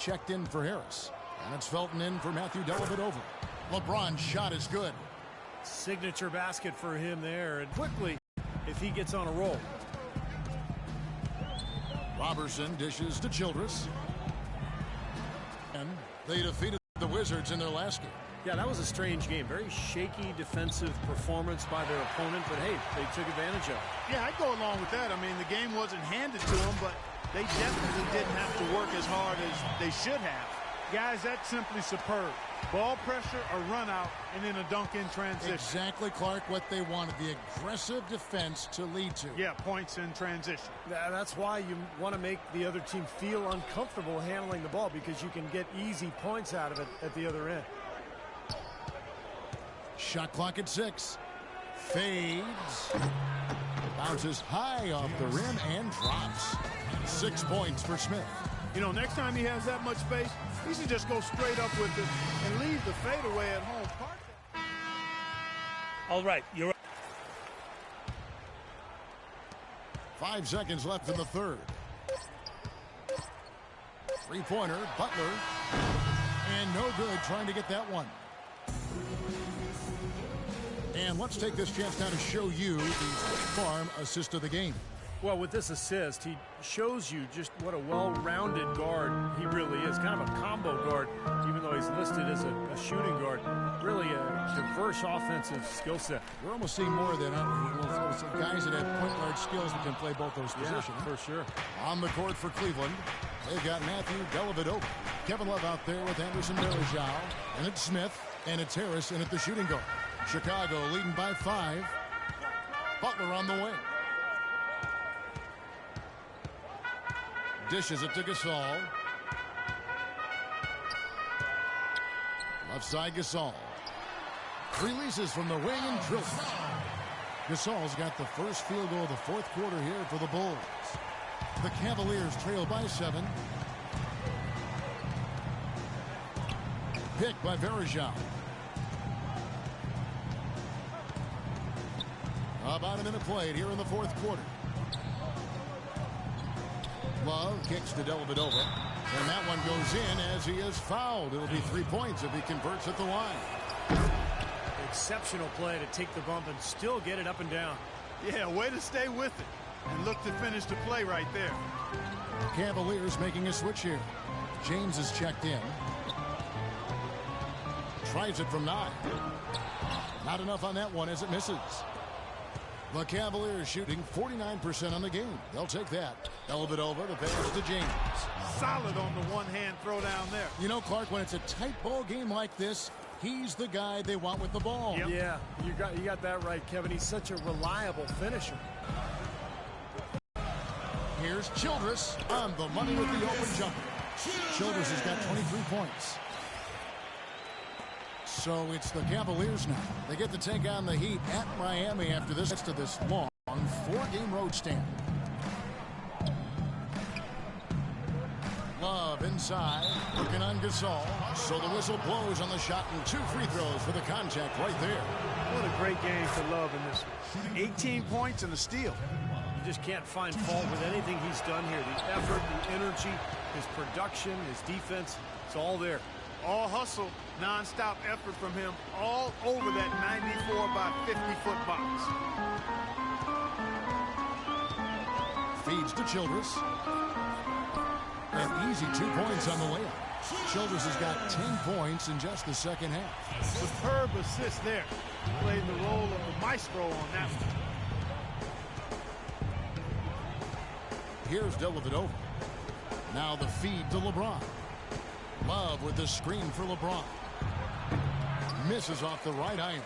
checked in for Harris. And it's Felton in for Matthew Dellavedova. LeBron's shot is good. Signature basket for him there, and quickly if he gets on a roll. Robertson dishes to Childress. And they defeated the Wizards in their last game. Yeah, that was a strange game. Very shaky defensive performance by their opponent, but hey, they took advantage of it. Yeah, I'd go along with that. I mean, the game wasn't handed to them, but they definitely didn't have to work as hard as they should have. Guys, that's simply superb. Ball pressure, a run out, and then a dunk in transition. Exactly, Clark, what they wanted. The aggressive defense to lead to. Yeah, points in transition. That's why you want to make the other team feel uncomfortable handling the ball, because you can get easy points out of it at the other end. Shot clock at 6. Fades. Bounces high off the rim and drops. 6 points for Smith. You know, next time he has that much space, he should just go straight up with it and leave the fadeaway at home. All right, you're right. 5 seconds left in the third. Three-pointer, Butler. And no good, trying to get that one. And let's take this chance now to show you the Farm assist of the game. Well, with this assist, he shows you just what a well-rounded guard he really is. Kind of a combo guard, even though he's listed as a shooting guard. Really a diverse offensive skill set. We're almost seeing more of that, aren't we? Some guys that have point guard skills that can play both those positions. Yeah, for sure. On the court for Cleveland, they've got Matthew Dellavedova. Kevin Love out there with Anderson Varejao. And it's Smith, and it's Harris in at the shooting guard. Chicago leading by 5. Butler on the wing. Dishes it to Gasol. Left side Gasol. Releases from the wing and drills it. Gasol's got the first field goal of the fourth quarter here for the Bulls. The Cavaliers trail by 7. Picked by Varejao. About a minute played here in the fourth quarter. Love kicks to Dellavedova. And that one goes in as he is fouled. It'll be 3 points if he converts at the line. Exceptional play to take the bump and still get it up and down. Yeah, way to stay with it. And look to finish the play right there. Cavaliers making a switch here. James is checked in. Tries it from 9. Not enough on that one as it misses. The Cavaliers shooting 49% on the game. They'll take that. Dellavedova, the pass to James. Solid on the one-hand throw down there. You know, Clark, when it's a tight ball game like this, he's the guy they want with the ball. Yep. Yeah, you got that right, Kevin. He's such a reliable finisher. Here's Childress on the money with the open jumper. Childress has got 23 points. So it's the Cavaliers now. They get to take on the Heat at Miami after this long 4-game road stand. Love inside, working on Gasol. So the whistle blows on the shot and 2 free throws for the contact right there. What a great game for Love in this one. 18 points and a steal. You just can't find fault with anything he's done here. The effort, the energy, his production, his defense, it's all there. All hustle, non-stop effort from him, all over that 94 by 50-foot box. Feeds to Childress. An easy 2 points on the layup. Childress has got 10 points in just the second half. Superb assist there. Played the role of the maestro on that one. Here's Dellavedova. Now the feed to LeBron. Love with the screen for LeBron. Misses off the right iron.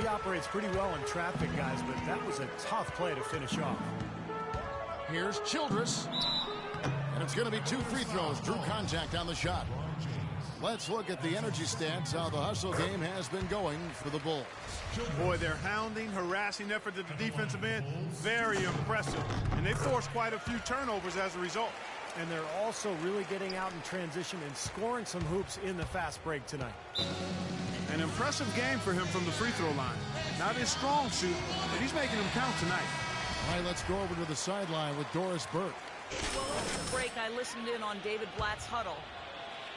He operates pretty well in traffic, guys, but that was a tough play to finish off. Here's Childress. And it's going to be 2 free throws. Drew contact on the shot. Let's look at the energy stats, how the hustle game has been going for the Bulls. Boy, their hounding, harassing effort at the defensive end, very impressive. And they forced quite a few turnovers as a result. And they're also really getting out in transition and scoring some hoops in the fast break tonight. An impressive game for him from the free throw line. Not his strong suit, but he's making them count tonight. All right, let's go over to the sideline with Doris Burke. Well, over the break, I listened in on David Blatt's huddle.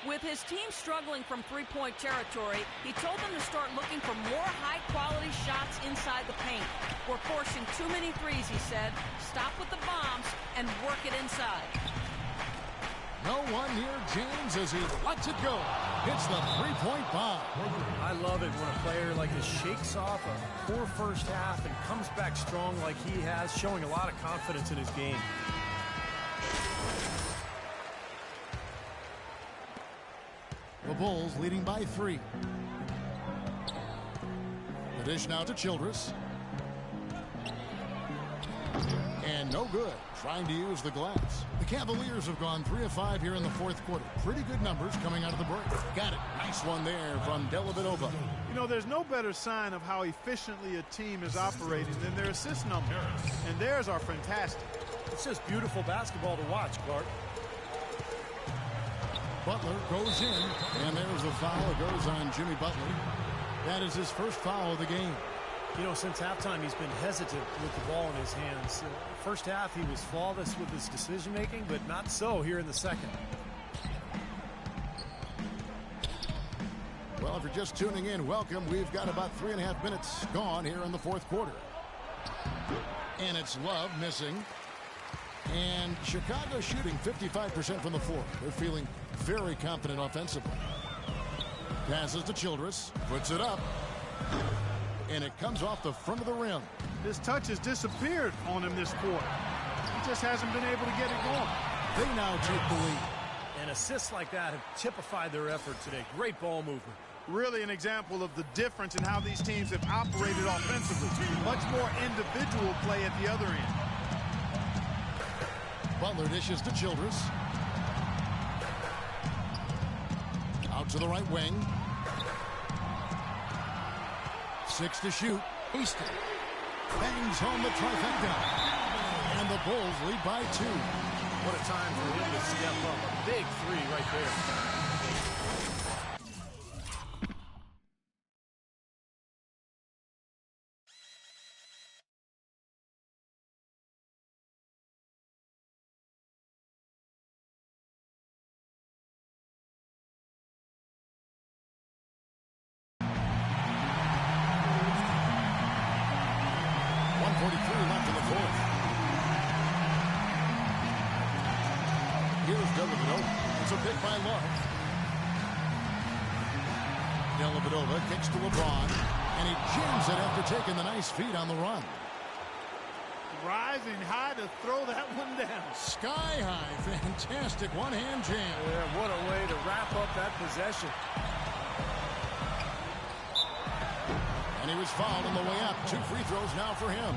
With his team struggling from three-point territory, he told them to start looking for more high-quality shots inside the paint. We're forcing too many threes, he said. Stop with the bombs and work it inside. No one near James as he lets it go. Hits the three-point bomb. I love it when a player like this shakes off a poor first half and comes back strong like he has, showing a lot of confidence in his game. The Bulls leading by 3. The dish now to Childress. And no good. Trying to use the glass. The Cavaliers have gone 3 of 5 here in the fourth quarter. Pretty good numbers coming out of the break. Got it. Nice one there from Dellavedova. You know, there's no better sign of how efficiently a team is operating than their assist numbers. And theirs are fantastic. It's just beautiful basketball to watch, Clark. Butler goes in, and there's a foul. It goes on Jimmy Butler. That is his first foul of the game. You know, since halftime, he's been hesitant with the ball in his hands. First half, he was flawless with his decision-making, but not so here in the second. Well, if you're just tuning in, welcome. We've got about 3.5 minutes gone here in the fourth quarter. And it's Love missing. And Chicago shooting 55% from the floor. They're feeling very confident offensively. Passes to Childress. Puts it up. And it comes off the front of the rim. His touch has disappeared on him this quarter. He just hasn't been able to get it going. They now take the lead. And assists like that have typified their effort today. Great ball movement. Really an example of the difference in how these teams have operated offensively. Much more individual play at the other end. Butler dishes to Childress. Out to the right wing. 6 to shoot. Easton bangs home the trifecta. And the Bulls lead by 2. What a time for him to step up. A big 3 right there. Left in the fourth. Here's Dellavedova. It's a pick by Love. Dellavedova kicks to LeBron, and he jams it after taking the nice feed on the run. Rising high to throw that one down. Sky high. Fantastic one-hand jam. Yeah, what a way to wrap up that possession. And he was fouled on the way up. 2 free throws now for him.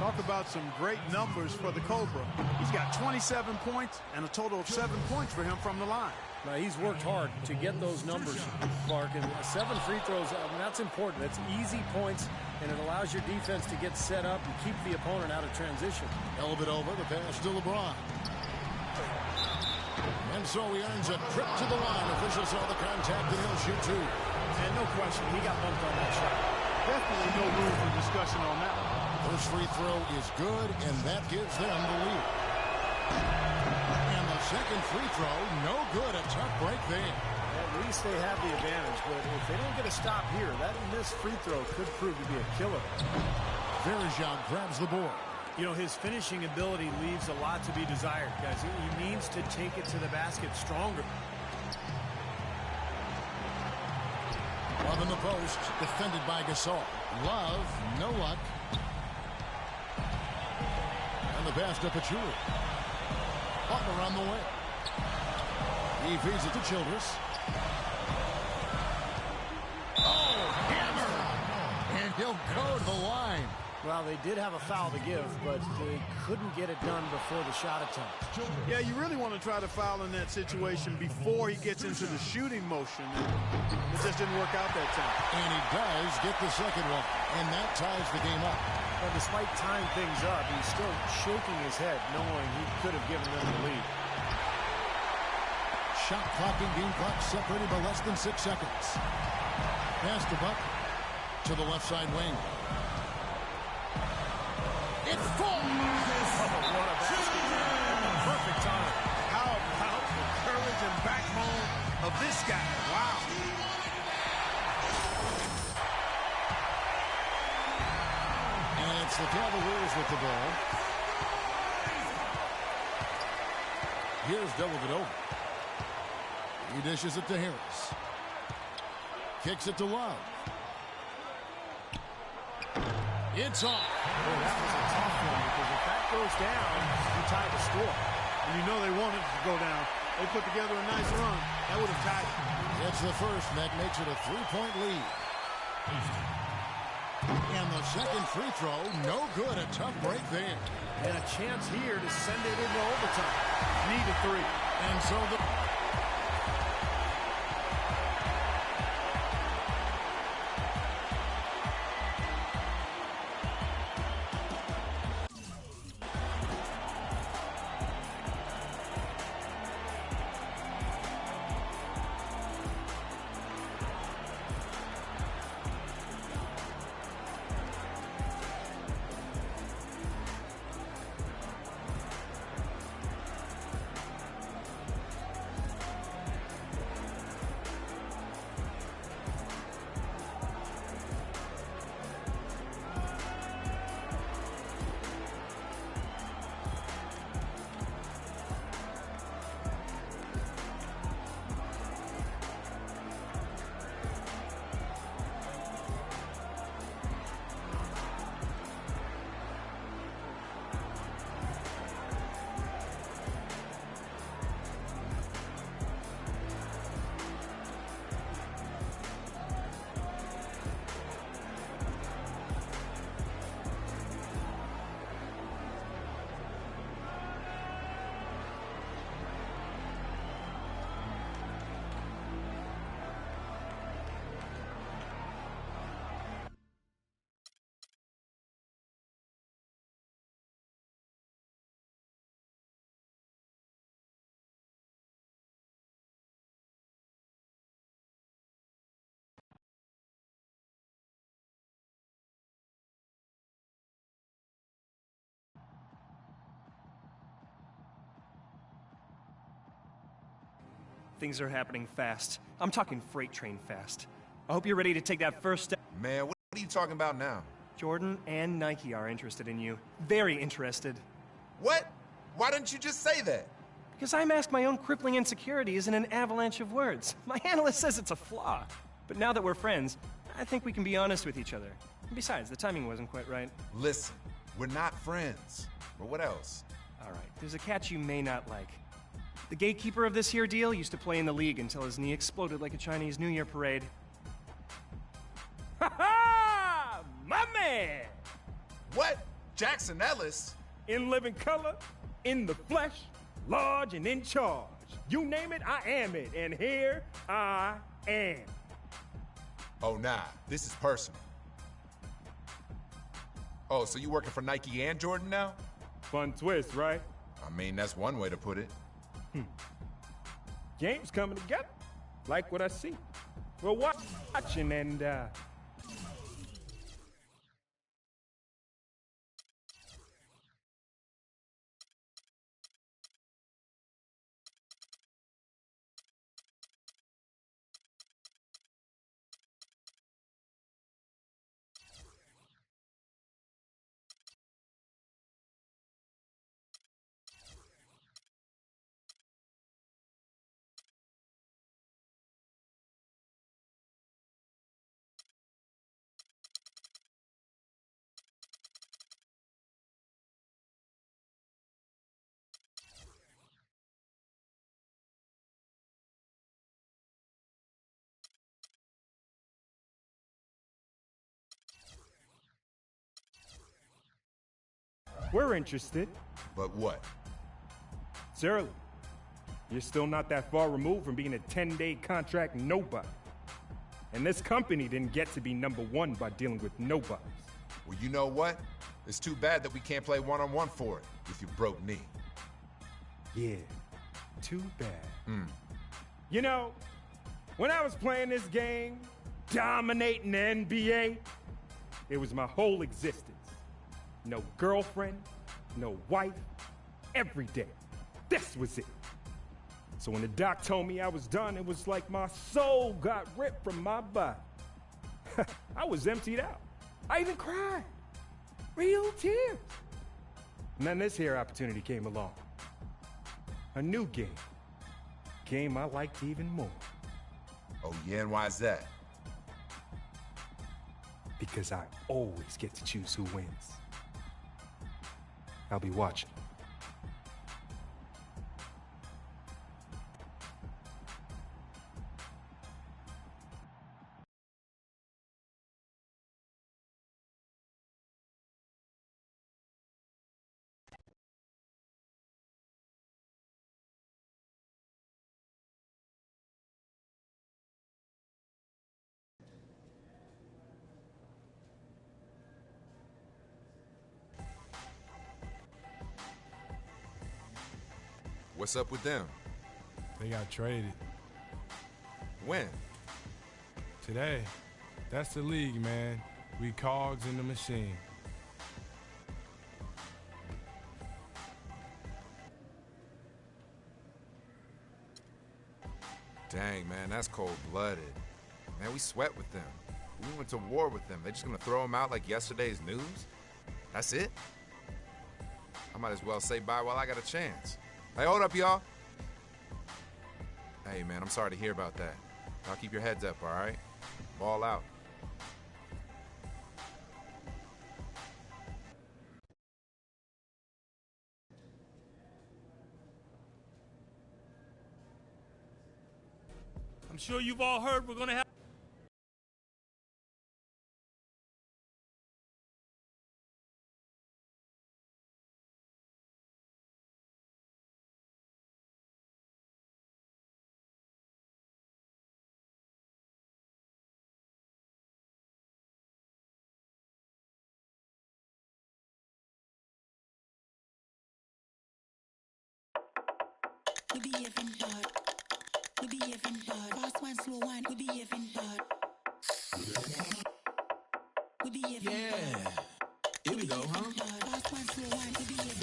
Talk about some great numbers for the Cobra. He's got 27 points and a total of 7 points for him from the line. Now, he's worked hard to get those numbers, Clark, and 7 free throws, that's important. That's easy points, and it allows your defense to get set up and keep the opponent out of transition. Dellavedova, the pass to LeBron. And so he earns a trip to the line. Officials saw the contact, and he'll shoot 2. And no question, he got bumped on that shot. Definitely no room for discussion on that one. First free throw is good, and that gives them the lead. And the second free throw, no good. A tough break there. At least they have the advantage, but if they don't get a stop here, that missed free throw could prove to be a killer. Verjao grabs the board. You know, his finishing ability leaves a lot to be desired, guys. He needs to take it to the basket stronger. Love in the post, defended by Gasol. Love, no luck. And the pass to Pachulia. Butler on the way. He feeds it to Childress. Oh, hammer! And he'll go to the line. Well, they did have a foul to give, but they couldn't get it done before the shot attempt. Yeah, you really want to try to foul in that situation before he gets into the shooting motion. It just didn't work out that time. And he does get the second one, and that ties the game up. Well, despite tying things up, he's still shaking his head, knowing he could have given them the lead. Shot clock and game clock separated by less than 6 seconds. Pass to Buck to the left side wing. It falls! Oh, what a basket. Perfect time. How about the courage and backbone of this guy. Wow. And it's the Cavaliers with the ball. Here's Dellavedova. He dishes it to Harris. Kicks it to Love. It's off. Boy, that was a tough one because if that goes down, you tie the score. And you know they wanted it to go down. They put together a nice run. That would have tied it. It's the first, and that makes it a 3-point lead. And the second free throw, no good. A tough break there. And a chance here to send it into overtime. Need a three. And so the... Things are happening fast. I'm talking freight train fast. I hope you're ready to take that first step. Man, what are you talking about now? Jordan and Nike are interested in you. Very interested. What? Why didn't you just say that? Because I mask my own crippling insecurities in an avalanche of words. My analyst says it's a flaw. But now that we're friends, I think we can be honest with each other. And besides, the timing wasn't quite right. Listen, we're not friends. But what else? All right, there's a catch you may not like. The gatekeeper of this here deal used to play in the league until his knee exploded like a Chinese New Year parade. Ha ha! My man! What? Jackson Ellis? In living color, in the flesh, large and in charge. You name it, I am it. And here I am. Oh, nah. This is personal. Oh, so you working for Nike and Jordan now? Fun twist, right? I mean, that's one way to put it. Games coming together. Like what I see. We're watching and, we're interested. But what? It's early. You're still not that far removed from being a 10-day contract nobody. And this company didn't get to be #1 by dealing with nobodies. Well, you know what? It's too bad that we can't play one-on-one for it with your broke knee. Yeah, too bad. You know, when I was playing this game, dominating the NBA, it was my whole existence. No girlfriend, no wife, every day. This was it. So when the doc told me I was done, it was like my soul got ripped from my body. I was emptied out. I even cried. Real tears. And then this here opportunity came along. A new game. Game I liked even more. Oh, yeah, and why is that? Because I always get to choose who wins. I'll be watching. What's up with them? They got traded. When? Today. That's the league, man. We cogs in the machine. Dang, man, that's cold-blooded. Man, we sweat with them. We went to war with them. They just gonna throw them out like yesterday's news? That's it? I might as well say bye while I got a chance. Hey, hold up, y'all. Hey, man, I'm sorry to hear about that. Y'all keep your heads up, all right? Ball out. I'm sure you've all heard we're gonna have we behaving hard. We behaving hard. Fast one, slow one. We behaving hard. We behaving hard. Here we go, huh? Fast one, slow one. We behaving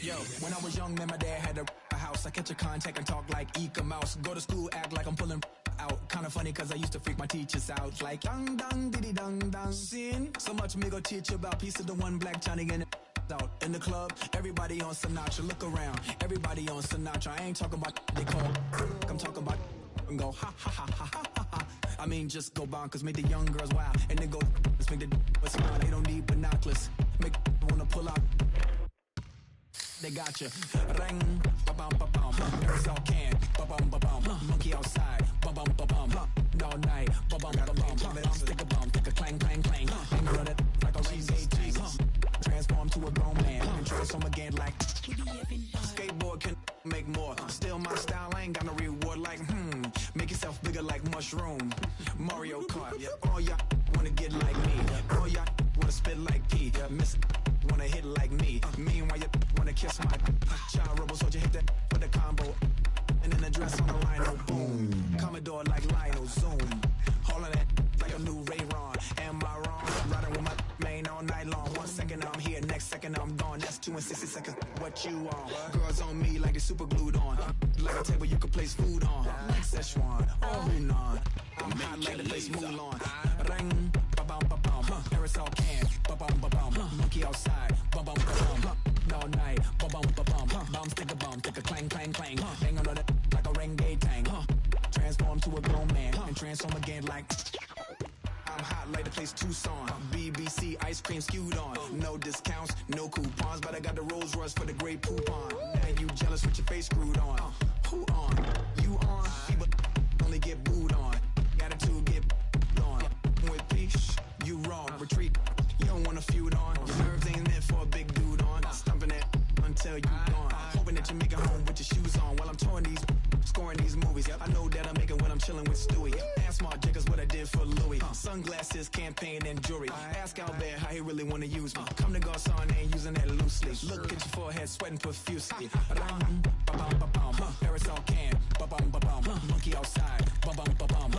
Yo, when I was young, man, my dad had a house. I catch a contact and talk like Eka Mouse. Go to school, act like I'm pulling out. Kinda funny, cause I used to freak my teachers out. Like, dang, dang, diddy, dang, dang. Sin. So much me go teach you about piece of the one black Johnny and out in the club, everybody on Sinatra. Look around, everybody on Sinatra. I ain't talking about they call. I'm talking about and go ha ha ha ha ha ha ha. I mean, just go bonkers, make the young girls wild, and then go let's make the smile. They don't need binoculars, make wanna pull out. They got you. Ring, ba bum ba bum. Aerosol can, ba bum ba bum. Monkey outside, ba bum ba bum. All night, ba bum ba bum. Stick a bum, stick a clang clang clang. Ain't run it like a reggae tank. Transform to a grown man and transform again like skateboard can make more. Still my style, I ain't got no reward like make yourself bigger like mushroom. Mario Kart, all y'all wanna get like me. All y'all wanna spit like P. Miss wanna hit like me. Meanwhile you wanna kiss my child robo soldier hit that with a combo. And then the dress on the rhino, boom. Commodore like Lionel, zoom. All of that like a new Ray-Ron. Am I wrong? Riding with my main all night long. 1 second I'm here, next second I'm gone. That's 2 and 60 seconds. What you on? Girls on me like they super glued on. Like a table you could place food on. Like Szechuan, oh Hunan. I'm hot like the place Mulan. Ring, ba bum ba bum. Aerosol can, ba bum ba bum. Monkey outside, ba bum ba bum. All night, ba bum ba bum. Bum stick a bum, stick a clang clang clang. Hang on that like a renegade tank. Transform to a grown man and transform again like. I'm hot like the place Tucson. BBC ice cream skewed on. No discounts, no coupons, but I got the Rolls Royce for the great poupon. Now you jealous with your face screwed on. Who on? You on? People only get booed on. Attitude get on. With peace, you wrong. Retreat, you don't want to feud on. Nerves ain't meant for a big dude on. Stumping it until you gone. Hoping that you make it home with your shoes on while I'm touring these, scoring these movies. I know that I make it when I'm chilling with Stewie. Ask Smart Jacobs what I did for Louis. Sunglasses, campaign, and jewelry. Ask Albert how he really wanna use me. Come to Garcon, ain't using that loosely. Look at your forehead, sweating profusely. Ba-bum, ba-bum. Aerosol can, ba-bum, ba-bum. Monkey outside, ba-bum, ba-bum.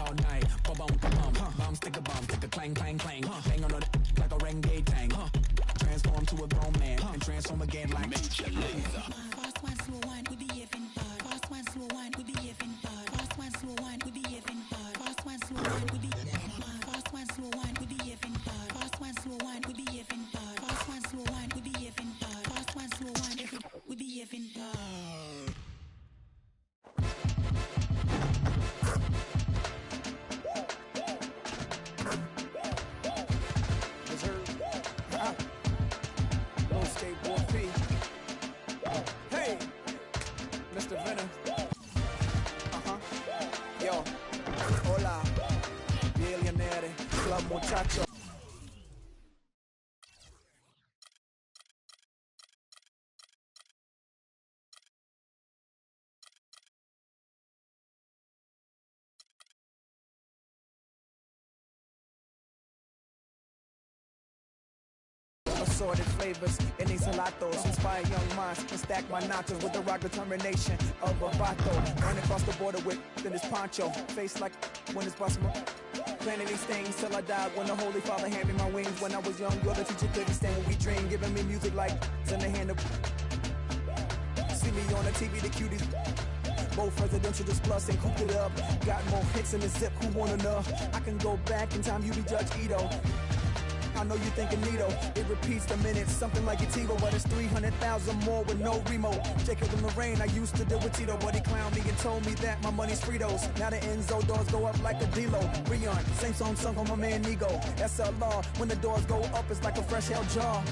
All night, ba-bum, ba-bum. Bum, stick a clang, clang, clang. Hang on that like a renegade tank. Transform to a grown man and transform again like. fast one, slow one. We behaving hard. up, muchacho. Assorted flavors in these gelatos, inspire young minds and stack my nachos with the rock determination of a vato. Run across the border with this poncho, face like when it's possible. Planning these things till I die. When the Holy Father handed me my wings. When I was young, you're the teacher couldn't stand when we dream, giving me music like in the hand of. See me on the TV, the cuties. Both presidential just plus and cooped it up. Got more hits in the zip, who wanna know? I can go back in time, you be Judge Ito. I know you thinking neato. It repeats the minutes, something like a TiVo, but it's 300,000 more with no remote. Jacob in the rain, I used to deal with Tito, but he clowned me and told me that my money's Fritos. Now the Enzo doors go up like a D-Lo. Rion, same song sung on my man Nigo. SLR, when the doors go up, it's like a fresh hell jar.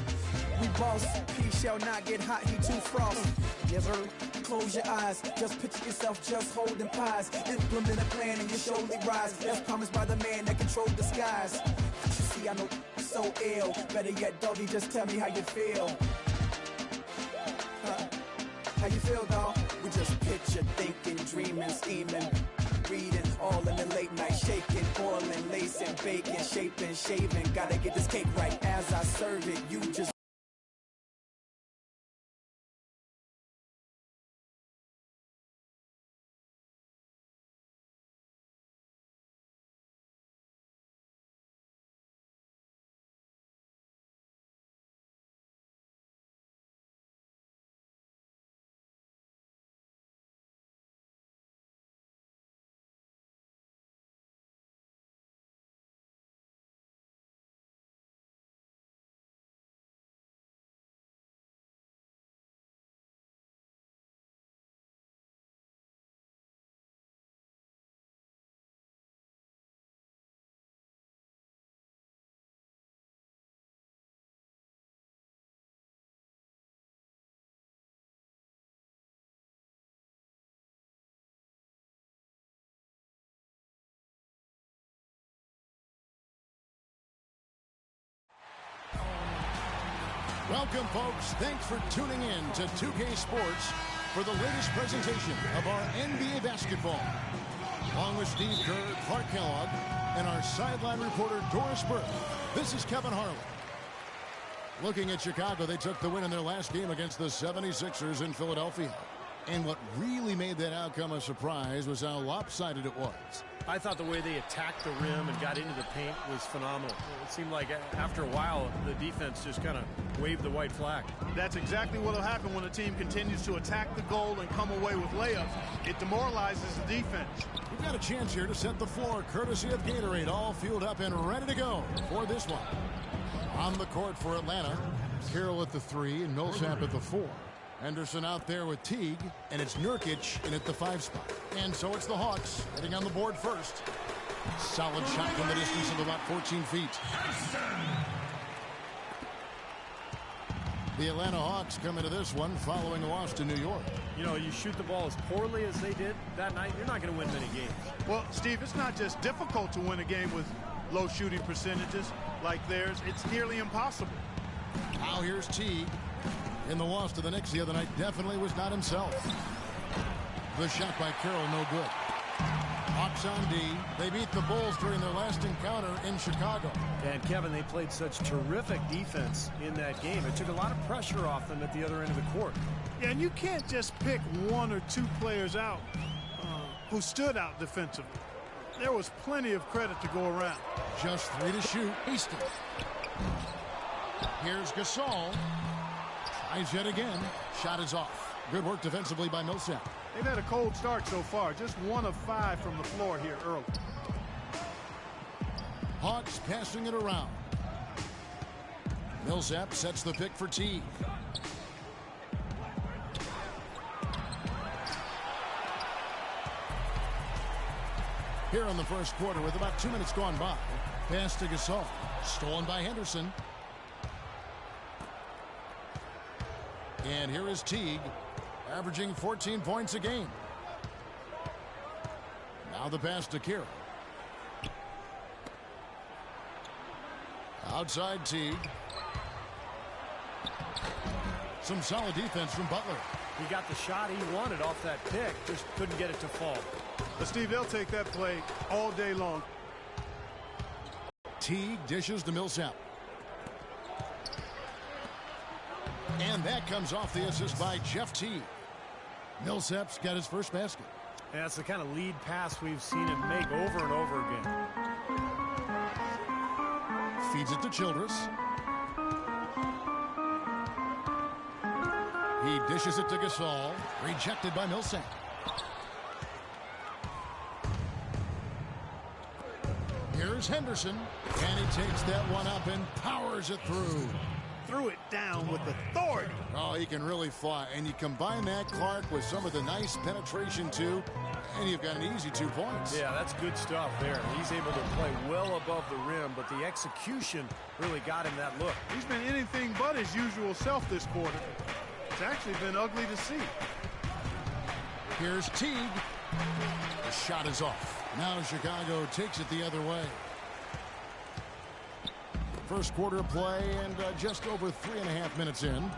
We boss, he shall not get hot, he too frost. Yes, sir. Close your eyes, just picture yourself just holding pies. Implement a plan and you surely rise. That's promised by the man that controls the skies. You see, I know so ill. Better yet, doggy, just tell me how you feel. How you feel, dog? We just picture, thinking, dreaming, scheming, reading, all in the late night, shaking, boiling, lacing, baking, shaping, shaving. Gotta get this cake right as I serve it. You just Welcome, folks. Thanks for tuning in to 2K Sports for the latest presentation of our NBA basketball. Along with Steve Kerr, Clark Kellogg, and our sideline reporter, Doris Burke, this is Kevin Harlan. Looking at Chicago, they took the win in their last game against the 76ers in Philadelphia. And what really made that outcome a surprise was how lopsided it was. I thought the way they attacked the rim and got into the paint was phenomenal. It seemed like after a while, the defense just kind of waved the white flag. That's exactly what will happen when a team continues to attack the goal and come away with layups. It demoralizes the defense. We've got a chance here to set the floor, courtesy of Gatorade, all fueled up and ready to go for this one. On the court for Atlanta, Carroll at the 3 and Millsap at the 4. Henderson out there with Teague, and it's Nurkic in at the 5 spot. And so it's the Hawks heading on the board first. Solid shot from the distance of about 14 feet. The Atlanta Hawks come into this one following a loss to New York. You know, you shoot the ball as poorly as they did that night, you're not going to win many games. Well, Steve, it's not just difficult to win a game with low shooting percentages like theirs. It's nearly impossible. Now here's Teague. In the loss to the Knicks the other night, definitely was not himself. The shot by Carroll, no good. Hawks on D. They beat the Bulls during their last encounter in Chicago. And, Kevin, they played such terrific defense in that game. It took a lot of pressure off them at the other end of the court. Yeah, and you can't just pick one or two players out who stood out defensively. There was plenty of credit to go around. Just 3 to shoot. Easton. Here's Gasol. Tries yet again. Shot is off. Good work defensively by Millsap. They've had a cold start so far. Just 1 of 5 from the floor here early. Hawks passing it around. Millsap sets the pick for Teague. Here in the first quarter with about 2 minutes gone by. Pass to Gasol. Stolen by Henderson. And here is Teague, averaging 14 points a game. Now the pass to Carroll. Outside Teague. Some solid defense from Butler. He got the shot he wanted off that pick, just couldn't get it to fall. But Steve, they'll take that play all day long. Teague dishes to Millsap. And that comes off the assist by Jeff Teague. Millsap's got his first basket. And that's the kind of lead pass we've seen him make over and over again. Feeds it to Childress. He dishes it to Gasol. Rejected by Millsap. Here's Henderson. And he takes that one up and powers it through. Threw it down with authority. Oh, he can really fly. And you combine that, Clark, with some of the nice penetration, too, and you've got an easy 2 points. Yeah, that's good stuff there. He's able to play well above the rim, but the execution really got him that look. He's been anything but his usual self this quarter. It's actually been ugly to see. Here's Teague. The shot is off. Now Chicago takes it the other way. First quarter play and just over 3.5 minutes in.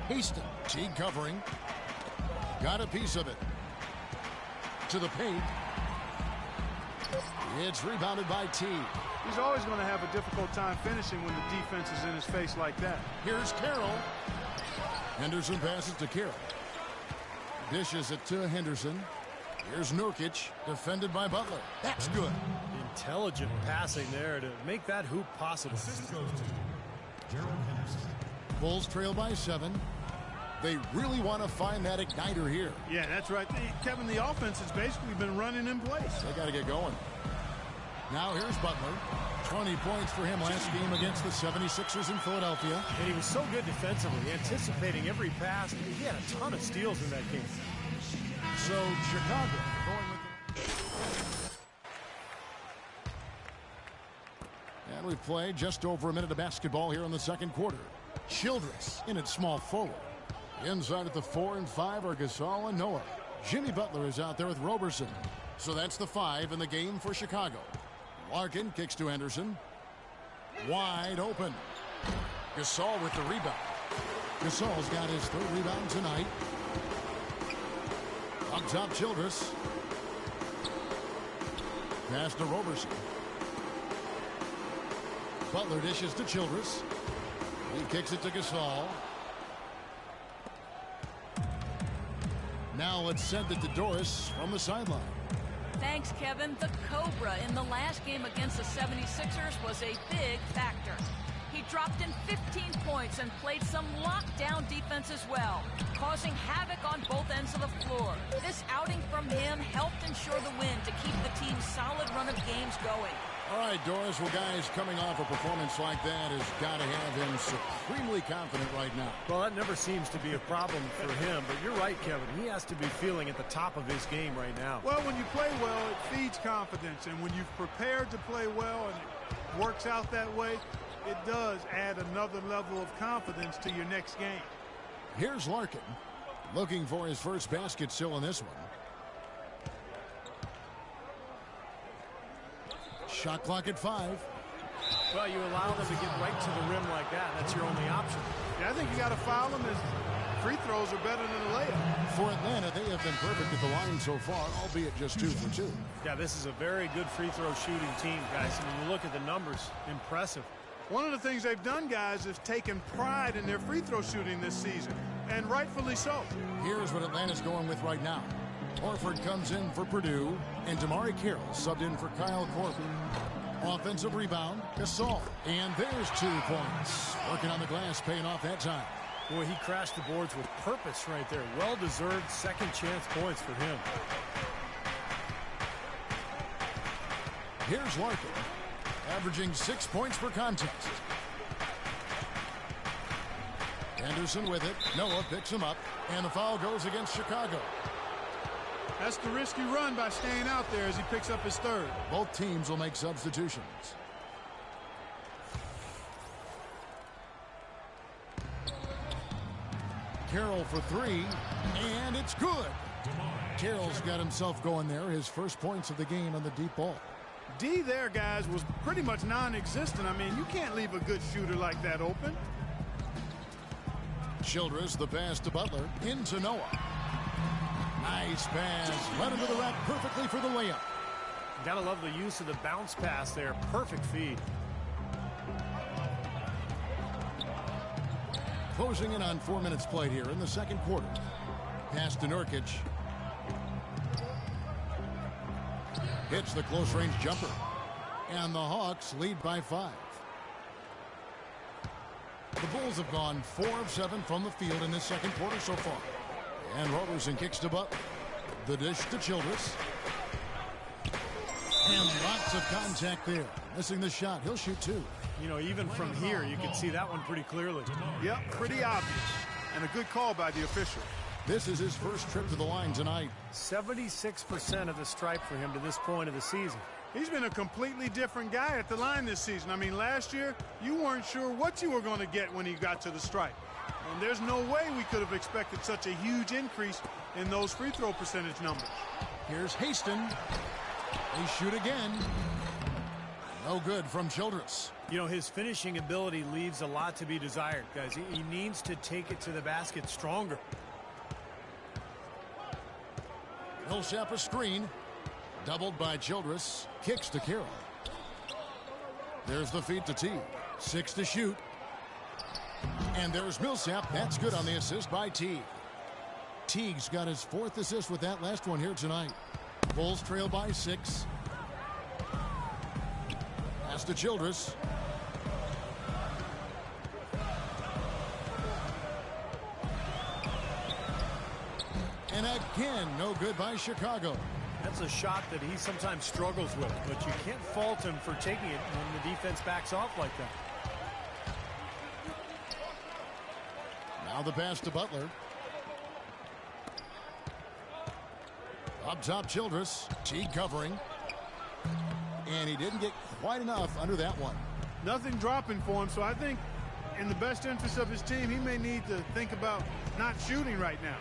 Haston. Teague covering. Got a piece of it. To the paint. It's rebounded by Teague. He's always going to have a difficult time finishing when the defense is in his face like that. Here's Carroll. Henderson passes to Carroll. Dishes it to Henderson. Here's Nurkic, defended by Butler. That's good. Intelligent passing there to make that hoop possible. Bulls trail by 7. They really want to find that igniter here. Yeah, that's right. Kevin, the offense has basically been running in place. They got to get going. Now here's Butler. 20 points for him last game against the 76ers in Philadelphia. And he was so good defensively, anticipating every pass. He had a ton of steals in that game. So Chicago going with the... And we've played just over a minute of basketball here in the second quarter. Childress in at small forward. Inside at the 4 and 5 are Gasol and Noah. Jimmy Butler is out there with Roberson. So that's the 5 in the game for Chicago. Larkin kicks to Henderson. Wide open. Gasol with the rebound. Gasol's got his 3rd rebound tonight. Up top, Childress. Pass to Roberson. Butler dishes to Childress. He kicks it to Gasol. Now let's send it to Doris from the sideline. Thanks, Kevin. The Cobra in the last game against the 76ers was a big factor. He dropped in 15 points and played some lockdown defense as well, causing havoc on both ends of the floor. This outing from him helped ensure the win to keep the team's solid run of games going. All right, Doris. Well, guys, coming off a performance like that has got to have him supremely confident right now. Well, that never seems to be a problem for him, but you're right, Kevin. He has to be feeling at the top of his game right now. Well, when you play well, it feeds confidence, and when you've prepared to play well and it works out that way, it does add another level of confidence to your next game. Here's Larkin, looking for his first basket still in this one. Shot clock at 5. Well, you allow them to get right to the rim like that. That's your only option. Yeah, I think you got to foul them as free throws are better than a layup. For Atlanta, they have been perfect at the line so far, albeit just 2 for 2. Yeah, this is a very good free throw shooting team, guys. I mean, you look at the numbers, impressive. One of the things they've done, guys, is taken pride in their free throw shooting this season, and rightfully so. Here's what Atlanta's going with right now. Horford comes in for Purdue, and Damari Carroll subbed in for Kyle Korver. Offensive rebound, Gasol. And there's 2 points. Working on the glass, paying off that time. Boy, he crashed the boards with purpose right there. Well-deserved second chance points for him. Here's Larkin, averaging 6 points per contest. Henderson with it. Noah picks him up, and the foul goes against Chicago. That's the risky run by staying out there as he picks up his 3rd. Both teams will make substitutions. Carroll for 3, and it's good. Carroll's got himself going there, his first points of the game on the deep ball. D there, guys, was pretty much non-existent. I mean, you can't leave a good shooter like that open. Childress, the pass to Butler, into Noah. Nice pass, led into the rack perfectly for the layup. Gotta love the use of the bounce pass there. Perfect feed. Closing in on 4 minutes played here in the second quarter. Pass to Nurkic. Hits the close-range jumper. And the Hawks lead by 5. The Bulls have gone 4 of 7 from the field in this second quarter so far. And Roberson kicks to Butler. The dish to Childress. And lots of contact there. Missing the shot. He'll shoot 2. You know, even from here, you can see that one pretty clearly. Yep, pretty obvious. And a good call by the official. This is his first trip to the line tonight. 76% of the stripe for him to this point of the season. He's been a completely different guy at the line this season. I mean, last year, you weren't sure what you were going to get when he got to the stripe. And there's no way we could have expected such a huge increase in those free throw percentage numbers. Here's Haston. They shoot again. No good from Childress. You know, his finishing ability leaves a lot to be desired, guys. He needs to take it to the basket stronger. Millsap a screen. Doubled by Childress. Kicks to Carroll. There's the feed to Teague. 6 to shoot. And there's Millsap. That's good on the assist by Teague. Teague's got his 4th assist with that last one here tonight. Bulls trail by 6. Pass to Childress. And again, no good by Chicago. That's a shot that he sometimes struggles with, but you can't fault him for taking it when the defense backs off like that. Now the pass to Butler. Up top, Childress. Teague covering. And he didn't get quite enough under that one. Nothing dropping for him, so I think in the best interest of his team, he may need to think about not shooting right now.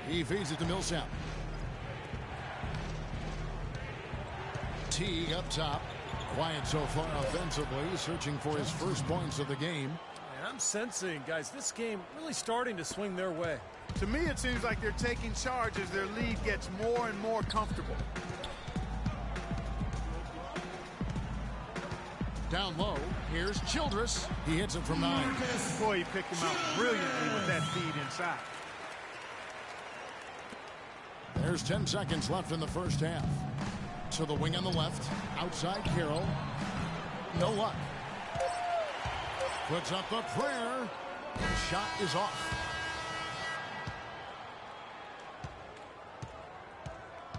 He feeds it to Millsap. Teague up top. Quiet so far offensively, searching for his first points of the game. And I'm sensing, guys, this game really starting to swing their way. To me, it seems like they're taking charge as their lead gets more and more comfortable. Down low, here's Childress. He hits it from 9. Boy, he picked him out brilliantly with that feed inside. There's 10 seconds left in the first half. To the wing on the left, outside Carroll. No luck. Puts up the prayer. The shot is off.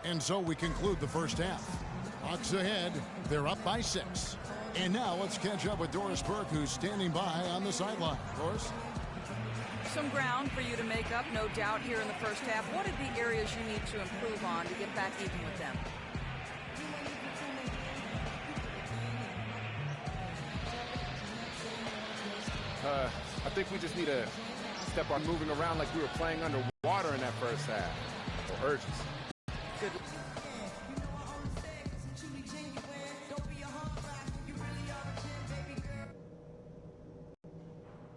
And so we conclude the first half. Hawks ahead. They're up by 6. And now let's catch up with Doris Burke, who's standing by on the sideline. Doris? Some ground for you to make up, no doubt, here in the first half. What are the areas you need to improve on to get back even with them? I think we just need to step on moving around like we were playing underwater in that first half. Or urges. Good.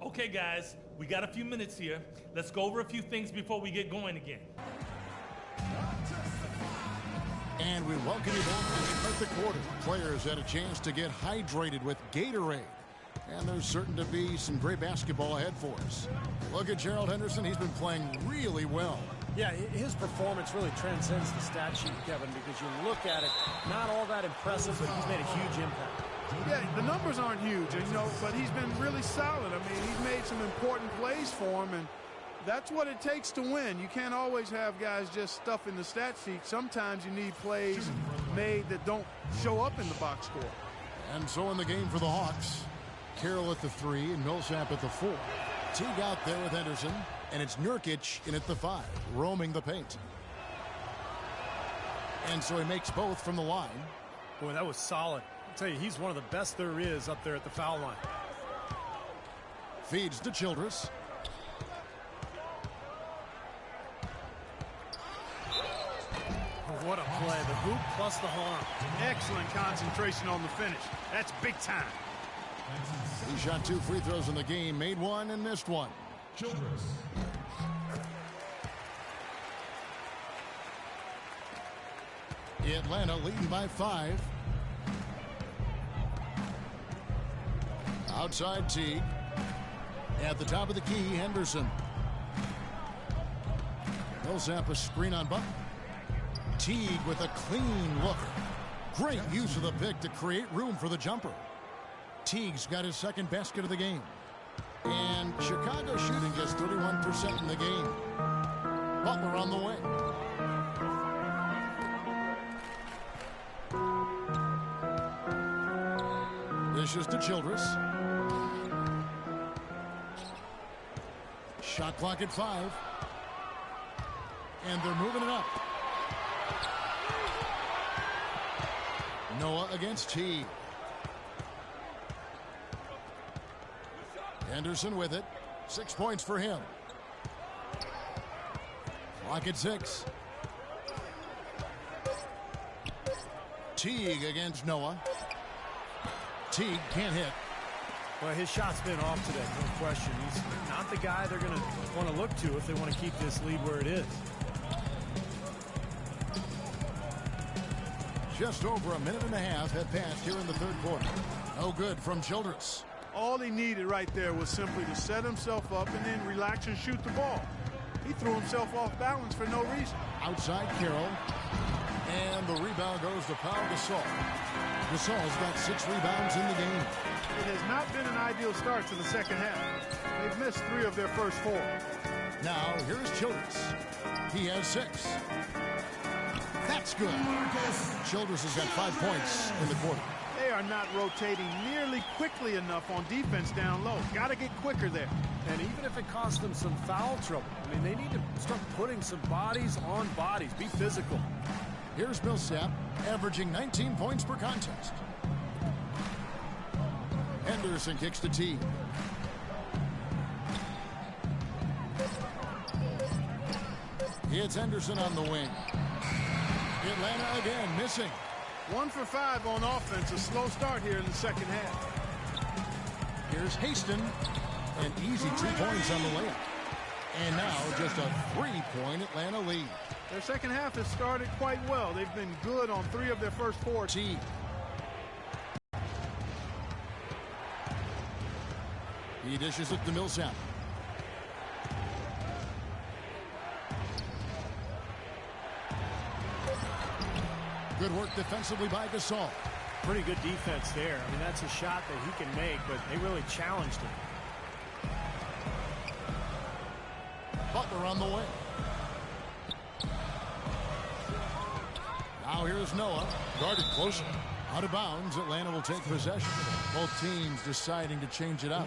Okay, guys, we got a few minutes here. Let's go over a few things before we get going again. And we welcome you back to start the quarter. Players had a chance to get hydrated with Gatorade. And there's certain to be some great basketball ahead for us. Look at Gerald Henderson. He's been playing really well. Yeah, his performance really transcends the stat sheet, Kevin, because you look at it, not all that impressive, but he's made a huge impact. Yeah, the numbers aren't huge, but he's been really solid. I mean, he's made some important plays for him, and that's what it takes to win. You can't always have guys just stuffing the stat sheet. Sometimes you need plays made that don't show up in the box score. And so in the game for the Hawks, Carroll at the 3 and Millsap at the 4. Teague out there with Henderson, and it's Nurkic in at the 5, roaming the paint. And so he makes both from the line. Boy, that was solid. I'll tell you, he's one of the best there is up there at the foul line. Feeds to Childress. What a play. The hoop plus the harm. Excellent concentration on the finish. That's big time. He shot 2 free throws in the game, made 1 and missed 1. Childress. Atlanta leading by 5. Outside Teague. At the top of the key, Henderson. Millsap a screen on Butler. Teague with a clean look. Great use of the pick to create room for the jumper. Teague's got his second basket of the game. And Chicago shooting just 31% in the game. Butler on the wing. Dishes to Childress. Shot clock at 5. And they're moving it up. Noah against Teague. Henderson with it. 6 points for him. Clock at 6. Teague against Noah. Teague can't hit. Well, his shot's been off today, no question. He's not the guy they're going to want to look to if they want to keep this lead where it is. Just over a minute and a half have passed here in the third quarter. No good from Childress. All he needed right there was simply to set himself up and then relax and shoot the ball. He threw himself off balance for no reason. Outside Carroll. And the rebound goes to Pau Gasol. Gasol's got 6 rebounds in the game. It has not been an ideal start to the second half. They've missed 3 of their first 4. Now here's Childress. He has 6. That's good. Childress has got 5 points in the quarter. They are not rotating nearly quickly enough on defense down low. Got to get quicker there. And even if it costs them some foul trouble, I mean, they need to start putting some bodies on bodies. Be physical. Here's Millsap, averaging 19 points per contest. Henderson kicks to Teague. It's Henderson on the wing. Atlanta again missing. 1 for 5 on offense. A slow start here in the second half. Here's Haston. An easy 2 points on the layup. And now just a 3-point Atlanta lead. Their second half has started quite well. They've been good on 3 of their first 4. Teague. He dishes it to Millsap. Good work defensively by Gasol. Pretty good defense there. I mean, that's a shot that he can make, but they really challenged him. Butler on the way. Now here's Noah. Guarded closely. Out of bounds. Atlanta will take possession. Both teams deciding to change it up.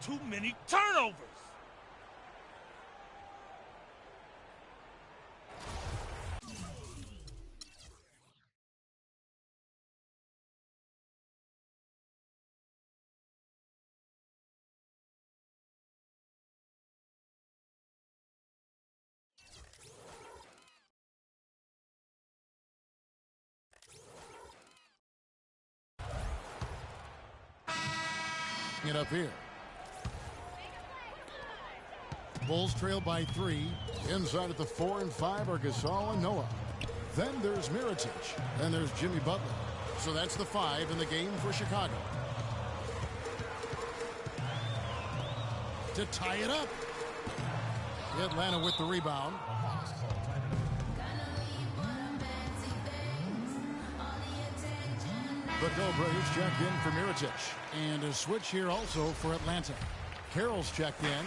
Too many turnovers. It up here. Bulls trail by 3. Inside at the 4 and 5 are Gasol and Noah. Then there's Mirotic. Then there's Jimmy Butler. So that's the 5 in the game for Chicago. To tie it up. Atlanta with the rebound. But Gilbreth checked in for Mirotic. And a switch here also for Atlanta. Carroll's checked in.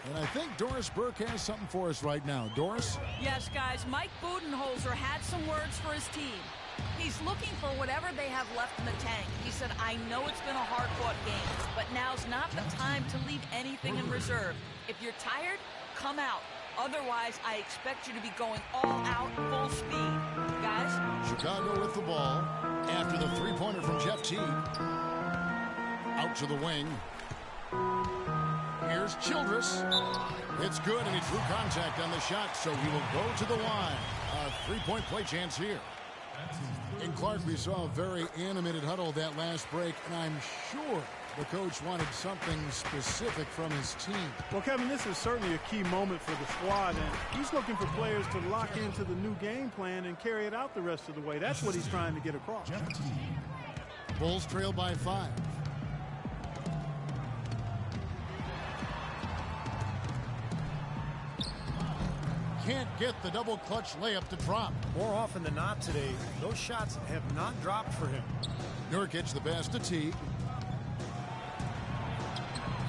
And I think Doris Burke has something for us right now. Doris? Yes, guys. Mike Budenholzer had some words for his team. He's looking for whatever they have left in the tank. He said, I know it's been a hard-fought game, but now's not the time to leave anything in reserve. If you're tired, come out. Otherwise, I expect you to be going all out, full speed. Guys? Chicago with the ball after the three-pointer from Jeff Teague. Out to the wing. Here's Childress. It's good, and he drew contact on the shot, so he will go to the line. A three-point play chance here. In Clark, we saw a very animated huddle that last break, and I'm sure the coach wanted something specific from his team. Well, Kevin, this is certainly a key moment for the squad, and he's looking for players to lock into the new game plan and carry it out the rest of the way. That's what he's trying to get across. Bulls trail by 5. Can't get the double clutch layup to drop. More often than not today, those shots have not dropped for him. Nurkic the pass to Teague.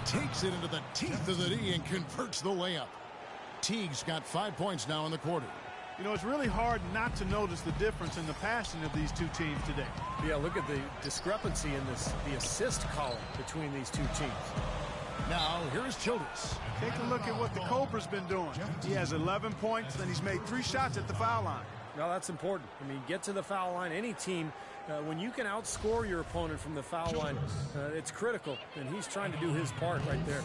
Takes it into the teeth of the D and converts the layup. Teague's got 5 points now in the quarter. You know, it's really hard not to notice the difference in the passing of these two teams today. Yeah, look at the discrepancy in the assist column between these two teams. Now, here's Childress. Take a look at what the Cobra's been doing. He has 11 points, and he's made 3 shots at the foul line. Well, that's important. I mean, get to the foul line. Any team, when you can outscore your opponent from the foul line, it's critical, and he's trying to do his part right there.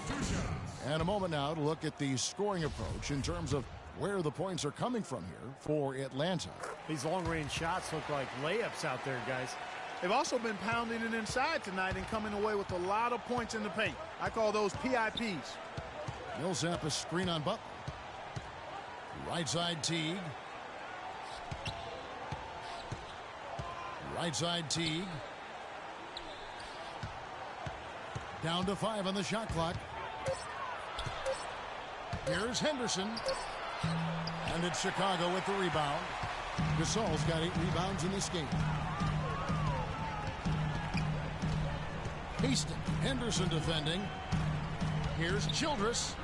And a moment now to look at the scoring approach in terms of where the points are coming from here for Atlanta. These long-range shots look like layups out there, guys. They've also been pounding it inside tonight and coming away with a lot of points in the paint. I call those PIPs. Millsap a screen on Butler. Right side Teague. Right side Teague. Down to 5 on the shot clock. Here's Henderson. And it's Chicago with the rebound. Gasol's got 8 rebounds in this game. Haston, Henderson defending. Here's Childress.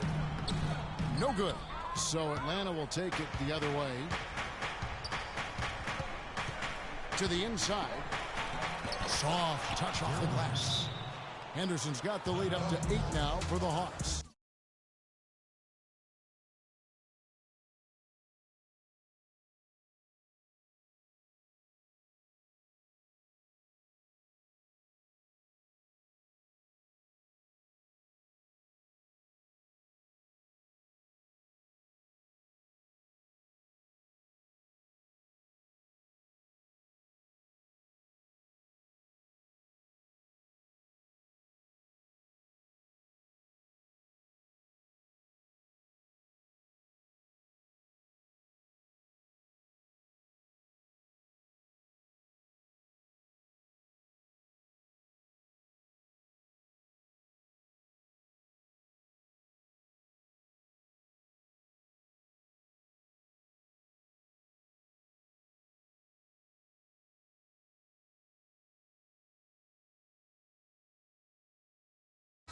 No good. So Atlanta will take it the other way. To the inside. Soft touch off the glass. Henderson's got the lead up to 8 now for the Hawks.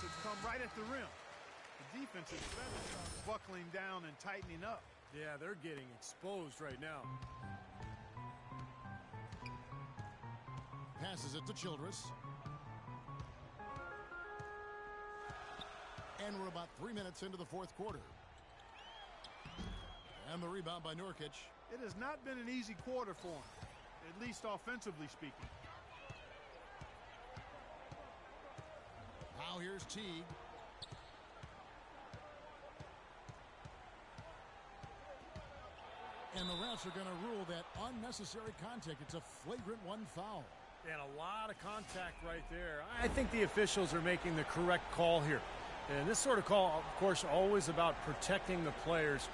It's come right at the rim. The defensive feathers are buckling down and tightening up. Yeah, they're getting exposed right now. Passes it to Childress. And we're about 3 minutes into the fourth quarter. And the rebound by Nurkic. It has not been an easy quarter for him, at least offensively speaking. Now here's Teague. And the refs are going to rule that unnecessary contact. It's a flagrant 1 foul. And a lot of contact right there. I think the officials are making the correct call here. And this sort of call, of course, always about protecting the players.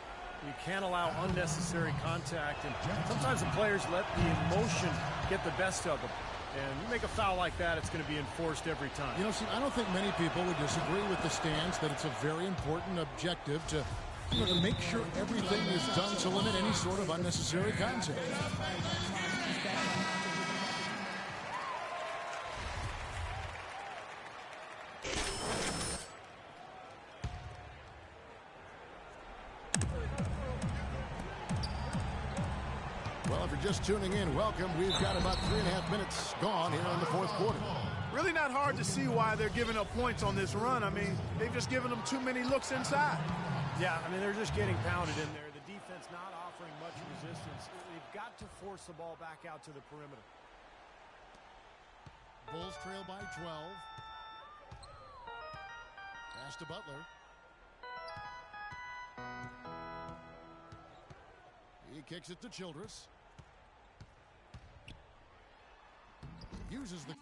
You can't allow unnecessary contact. And sometimes the players let the emotion get the best of them. And you make a foul like that, it's going to be enforced every time. You know, see, I don't think many people would disagree with the stance that it's a very important objective to, to make sure everything is done to limit any sort of unnecessary contact. Well, if you're just tuning in, welcome. We've got about 3.5 minutes gone here in the fourth quarter. Really not hard to see why they're giving up points on this run. I mean, they've just given them too many looks inside. Yeah, I mean, they're just getting pounded in there. The defense not offering much resistance. They've got to force the ball back out to the perimeter. Bulls trail by 12. Pass to Butler. He kicks it to Childress. Uses the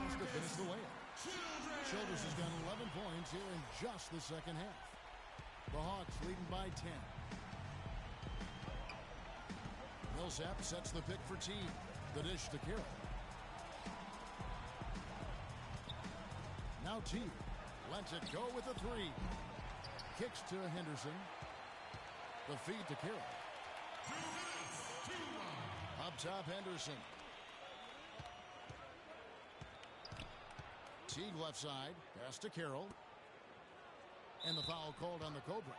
Childress to finish the layup. Childress has got 11 points here in just the second half. The Hawks leading by 10. Millsap sets the pick for Teague. The dish to Carroll. Now Teague lets it go with a three. Kicks to Henderson. The feed to Carroll. Up top, Henderson. Teague left side. Pass to Carroll. And the foul called on the Cobra.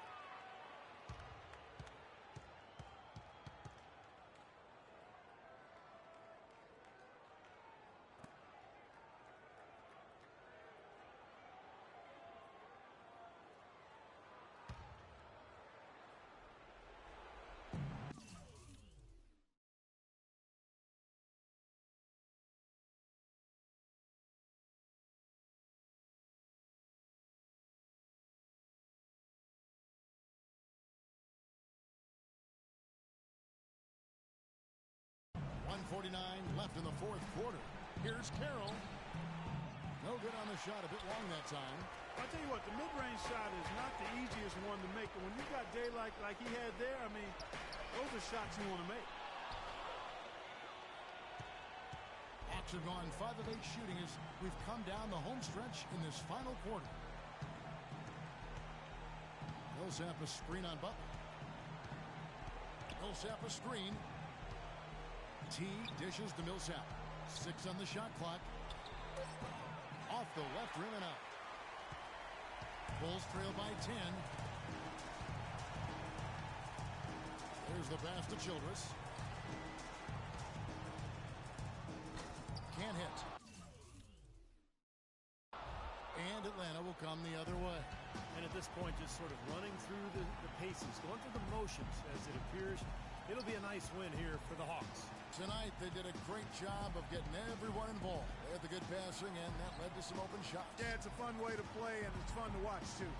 .49 left in the fourth quarter. Here's Carroll. No good on the shot, a bit long that time. I'll tell you what, the mid-range shot is not the easiest one to make, but when you've got daylight like he had there, I mean, those are shots you want to make. Hawks have gone 5 of 8 shooting as we've come down the home stretch in this final quarter. Millsap a screen on Butler. Millsap a screen. Teague dishes to Millsap. 6 on the shot clock. Off the left rim and out. Bulls trail by 10. There's the pass to Childress. Can't hit. And Atlanta will come the other way. And at this point, just sort of running through the paces, going through the motions as it appears. It'll be a nice win here for the Hawks. Tonight, they did a great job of getting everyone involved. They had the good passing, and that led to some open shots. Yeah, it's a fun way to play, and it's fun to watch, too.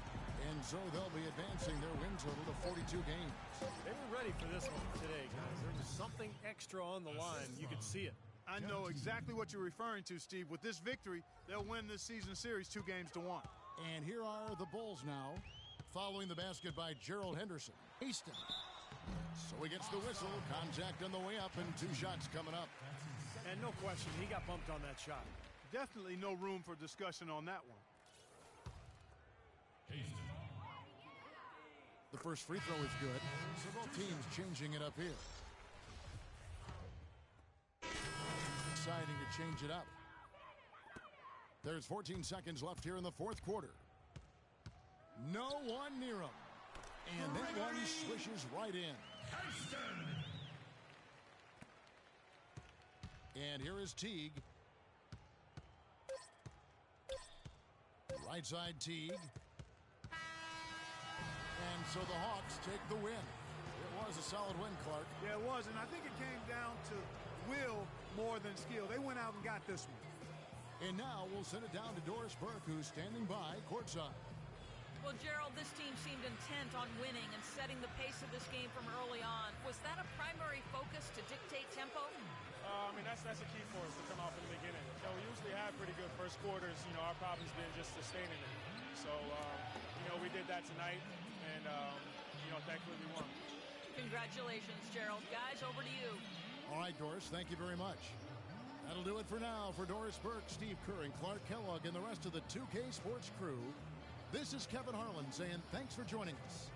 And so they'll be advancing their win total to 42 games. They were ready for this one today, guys. There was something extra on the line. You could see it. I know exactly what you're referring to, Steve. With this victory, they'll win this season series 2 games to 1. And here are the Bulls now, following the basket by Gerald Henderson. Easton. So he gets the whistle. Contact on the way up, and 2 shots coming up. And no question, he got bumped on that shot. Definitely no room for discussion on that one. The first free throw is good. So both teams changing it up here. Deciding to change it up. There's 14 seconds left here in the fourth quarter. No one near him. And that one swishes right in. And here is Teague. Right side Teague. And so the Hawks take the win. It was a solid win, Clark. Yeah, it was, and I think it came down to will more than skill. They went out and got this one. And now we'll send it down to Doris Burke, who's standing by courtside. Well, Gerald, this team seemed intent on winning and setting the pace of this game from early on. Was that a primary focus to dictate tempo? I mean, that's a key for us to come out from the beginning. You know, we usually have pretty good first quarters. You know, our problem's been just sustaining it. So, you know, we did that tonight, and, you know, thankfully we won. Congratulations, Gerald. Guys, over to you. All right, Doris, thank you very much. That'll do it for now. For Doris Burke, Steve Kerr, and Clark Kellogg, and the rest of the 2K Sports crew, this is Kevin Harlan saying thanks for joining us.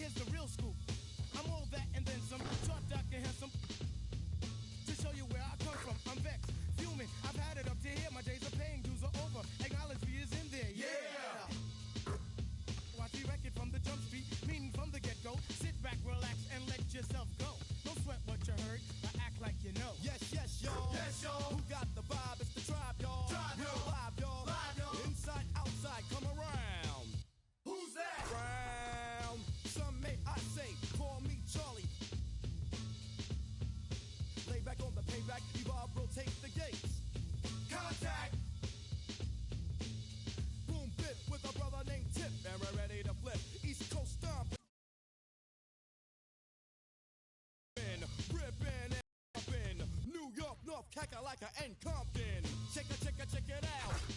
here's the real scoop. I'm all that and then some. Talk Dr. Handsome. To show you where I come from, I'm vexed, fuming. I've had it up to here. My days of paying dues are over. Acknowledge me is in there. Yeah. Watch me wreck it from the jump street, meaning from the get-go. Sit back, relax, and let yourself go. Don't sweat what you heard, but act like you know. Yes, yes, y'all. Yes, y'all. Who got the vibe? It's the tribe, y'all. Tribe, Real y'all. live, y'all. Live, y'all. Inside, outside, come around. Who's that? Round. Some may I say, call me Charlie. Lay back on the payback, evolve, rotate the gates. Contact. Boom, bip with a brother named Tip, and we're ready to flip. East Coast stomp. Rippin' and bumpin'. New York, North, Kakalaka, and Compton. Check it out.